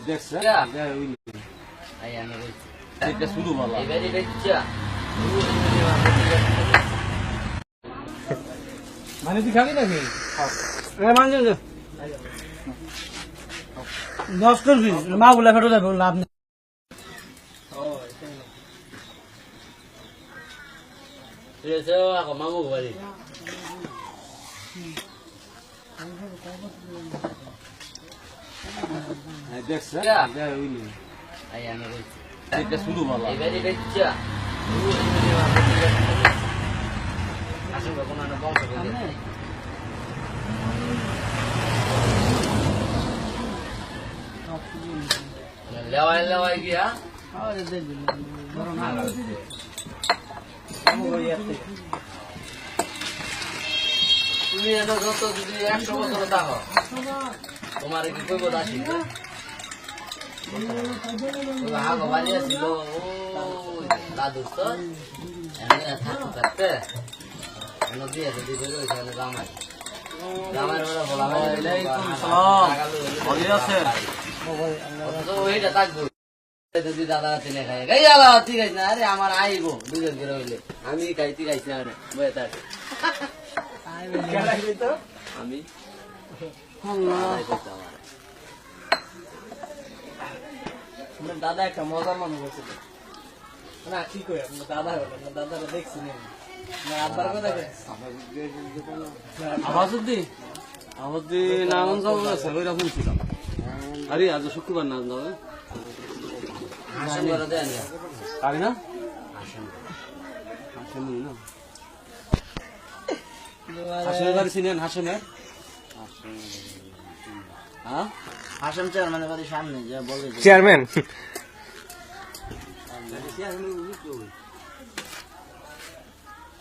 দেখছ এটা শুরু ভালো মানে তুই খাবি নাকি দশ করবি মা বলে ফেটো যাবে লাভ নেই মামু বাড়ি দেখছ এটা শুরু ভালো লেওয়াই লেওয়াই গিয়া তুমি যত যদি 100 বছর থাকো তোমার কি কই কথা আসিল আগো বাড়ি আসিল দাদু তো থাকতে থাকতে নদী আছে দিদি ওইখানে জামাই জামাই বলা ওইটা থাকবো যদি দাদা চিনে খাই গাই আলা ঠিক আছে না আরে আমার আইবো দুজন করে হইলে আমি খাইতে খাইছি না বয়ে থাক আমি দাদা একটা মজার মানুষ হয়েছিল না কি করে দাদা দাদারা দেখছি আব্বার কথা আমাদের নাম যাবো ওইরকম ছিল আরে আজ শুক্রবার নাম যাবে পারি না হাসেমের বাড়ি চিনেন হাসেমের হ্যাঁ হাসেম চেয়ারম্যানের বাড়ির সামনে যা বলে চেয়ারম্যান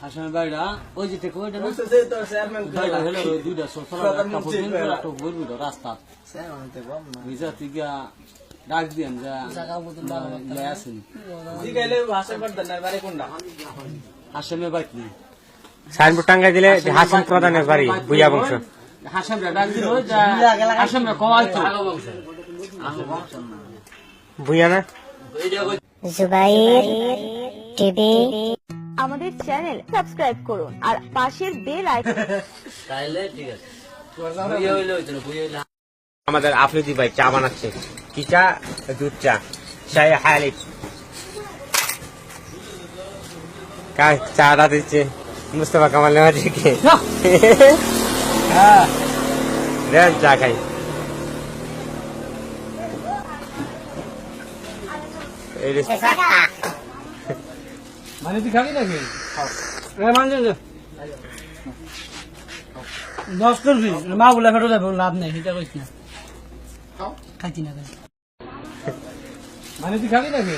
হাসেমের বাড়িটা ওই যে থেকে ওইটা দুইটা রাস্তা নিজা থেকে ডাক দিয়েন যা আসেন হাসেমের বাড়ি নেই সাইনবোর্ড টাঙ্গাই দিলে হাসিম প্রধানের বাড়ি ভুইয়া বংশ হাসেমরা ডাক দিল হাসেমরা কমাই তো ভুইয়া না জুবাইর টিভি আমাদের চ্যানেল সাবস্ক্রাইব করুন আর পাশের বেল আইকন তাইলে ঠিক আছে বুইয়া হইলে হইতো না বুইয়া হইলে আমাদের আফ্রিদি ভাই চা বানাচ্ছে কি চা দুধ চা শাহ হালিফ কাজ চাটা দিচ্ছে মুস্তফা কামাল নেওয়াজিকে দেন চা খাই মানে তুই খাবি নাকি দশ করবি মা বলে ফেটো যাবে লাভ নেই সেটা কইস না খাইছি না মানে তুই খাবি নাকি